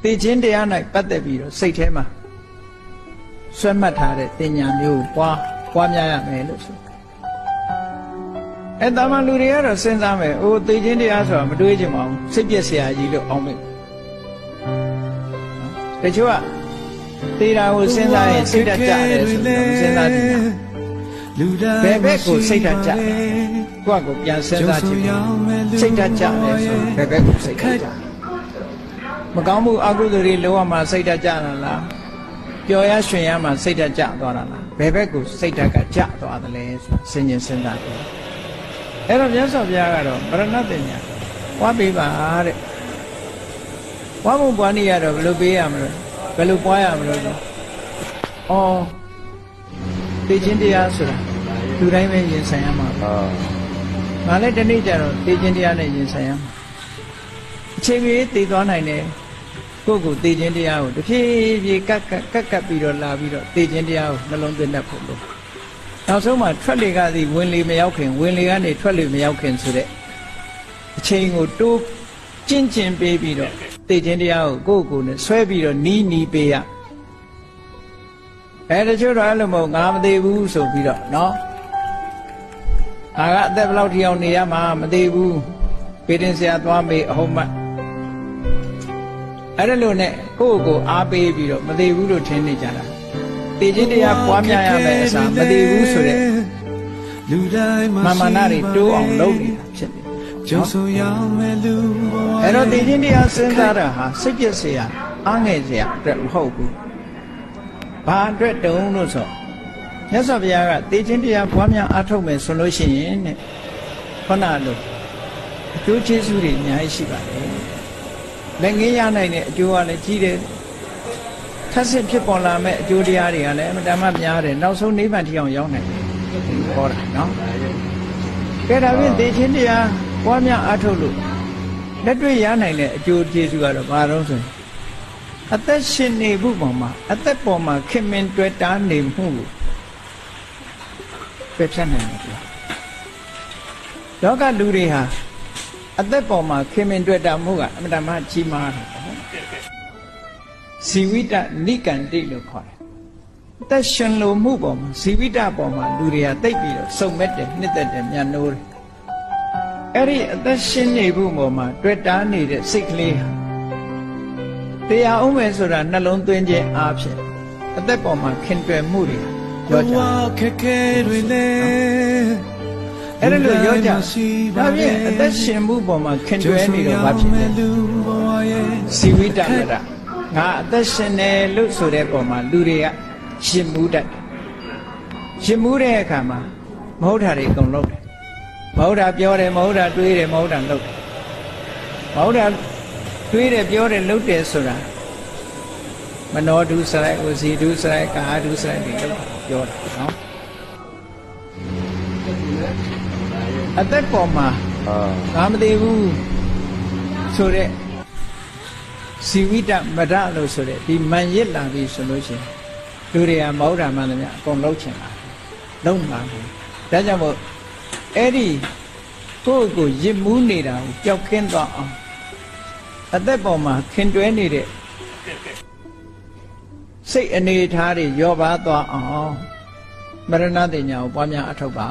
သေခြင်းတရား၌ပတ်သက်ပြီးတော့စိတ်ထဲမှာဆွဲမှတ်ထားတဲ့တင်ညာမျိုးပွားများရမယ်လို့ဆိုတာမန်လူတွေကတော့စဉ်းစားမယ်အိုးသေခြင်းတရားဆိုတာမတွေးချင်ပါဘူးစိတ်ပြည့်စရာကြီးလို့အောင်မယ်တချို့ကသေတာကိုစဉ်းစားရင်စိတ်ဓာတ်ကျတယ်ဆိုတော့စဉ်းစားကြည့်ဘယ်ဘက်ကိုစိတ်ဓာတ်ကျကိုယ့်ကိုပြန်စဉ်းစားကြည့်စိတ်ဓာတ်ကျတယ်ဆိုဘယ်ဘက်ကိုစိတ်ဓာတ်ကျမကောင်းမှုအကုသိုလ်တွေလောကမှာစိတ်ဓာတ်ကျတာလားပျော်ရရွှင်ရမှာစိတ်ဓာတ်ကျသွားတာလားဘယ်ဘက်ကိုစိတ်ဓာတ်ကကျသွားတယ်လဲဆိုစဉ်းကျင်စဉ်းစားကြည့်အဲ့တော့မြတ်စွာဘုရားကတော့ပရဏတ်တင်ညာဝါပေးပါတဲ့ဝါမှုပွားနည်းရတော့ဘယ်လိုပေးရမလဲဘယ်လိုပွားရမလို့လဲအော်သိခြင်းတရားဆိုတာလူတိုင်းပဲရင်ဆိုင်ရမှာငါလည်းဒီနေ့ကျတော့သိခြင်းတရားနဲ့ရင်ဆိုင်ရမှာအချိန်ကြီးသိသွားနိုင်တယ်ကိုယ့်ကိုသိခြင်းတရားကိုတဖြည်းဖြည်းကပ်ပြီးတော့လာပြီးတော့သိခြင်းတရားကိုနှလုံးသွင်းတတ်ဖို့လို့နောက်ဆုံးမှထွက်လေကသည်ဝင်လေမရောက်ခင်ဝင်လေကနေထွက်လေမရောက်ခင်ဆိုတဲ့အချိန်ကိုတိုးကျင့်ပေးပြီးတော့သိခြင်းတရားကိုကိုယ့်ကိုယ်နဲ့ဆွဲပြီးတော့နီးပေးရတချို့တော့အဲ့လိုမဟုတ်ငါမသိဘူးဆိုပြီးတော့နော်ငါကအသက်ဘယ်လောက်ထိအောင်နေရမှာမသိဘူးပေတင်ဆရာသွားမေးအဟုတ်မှအဲ့ဒါလို့နဲ့ကိုယ့်ကိုအားပေးပြီးတော့မသိဘူးလို့ထင်နေကြတာသိခြင်းတရားပွားများရမယ်အစားမသိဘူးဆိုတဲ့မာမနာတွေတိုးအောင်လုပ်နေတာဖြစ်တယ်အဲ့တော့သိခြင်းတရားစဉ်းစားတာဟာစိတ်ပြည့်စရာအားငယ်စရာအတွက်မဟုတ်ဘူးဘာအတွက်တုံးလို့ဆိုမြတ်စွာဘုရားကသိခြင်းတရားပွားများအားထုတ်မယ်ဆိုလို့ရှိရင်တဲ့ခဏလို့အကျိုးကျေးဇူးတွေအများကြီးရှိပါတယ်လက်ငင်းရနိုင်တဲ့အကျိုးကလည်းကြီးတယ်ထပ်ဆင့်ဖြစ်ပေါ်လာမဲ့အကျိုးတရားတွေကလည်းအမှန်တမ်းများတယ်နောက်ဆုံးနိဗ္ဗာန်ထိအောင်ရောက်နိုင်တယ်ဟောတာနော်ကဲဒါဖြင့်သိခြင်းတရားပွားများအားထုတ်လို့လက်တွေ့ရနိုင်တဲ့အကျိုးကျေးဇူးကတော့ဘာလို့ဆိုရင်အသက်ရှင်နေမှုပေါ်မှာအသက်ပေါ်မှာခင်မင်တွေ့တာနေမှုကိုပြည့်ဖြတ်နိုင်တယ်လောကလူတွေဟာအသက်ပေါ်မှာခင်မင်တွေ့တာမှုကအမှန်တမ်းကြီးမားတယ်ဇီဝိတနိကန္တိလို့ခေါ်တယ်အသက်ရှင်လို့မှုပေါ်မှာဇီဝိတပေါ်မှာလူတွေကတိတ်ပြီးတော့စုံမဲ့တယ်နှစ်သက်တယ်မြတ်နိုးတယ်အဲ့ဒီအသက်ရှင်နေမှုပေါ်မှာတွေ့တာနေတဲ့စိတ်ကလေးဟာတရားအောင်မယ်ဆိုတာနှလုံးသွင်းခြင်းအားဖြင့်အသက်ပေါ်မှာခင်တွယ်မှုတွေရောကြအဲ့ဒါလို့ရောကြဒါဖြင့်အသက်ရှင်မှုပေါ်မှာခင်တွယ်နေတော့ဘာဖြစ်လဲဇီဝိတမရငါအသက်ရှင်တယ်လို့ဆိုတဲ့ပုံမှာလူတွေကရှင်မှုတတ်ရှင်မှုတဲ့အခါမှာမဟုတ်တာတွေအကုန်လုပ်တယ်မဟုတ်တာပြောတယ်မဟုတ်တာတွေးတယ်မဟုတ်တာလုပ်တယ်မဟုတ်တာတွေးတယ်ပြောတယ်လုပ်တယ်ဆိုတာမနောဒုစရိုက်ဝစီဒုစရိုက်ကာဒုစရိုက်တွေလုပ်တာပြောတာနော်အသက်ပေါ်မှာငါမသိဘူးဆိုတဲ့ဇီဝိတမရလို့ဆိုတဲ့ဒီမန်ရစ်လာပြီဆိုလို့ရှိရင်လူတွေကမဟုတ်တာမှန်တယ်များအကုန်လုံးချင်တာလုံးမှာဘူးဒါကြောင့်မို့အဲ့ဒီကိုယ့်ကိုရစ်မှုနေတာကိုကြောက်ကင်းသွားအောင်အသက်ပေါ်မှာခင်တွဲနေတဲ့စိတ်အနေထားတွေရောပါသွားအောင်မရဏတင်ညာကိုပွားများအထောက်ပါ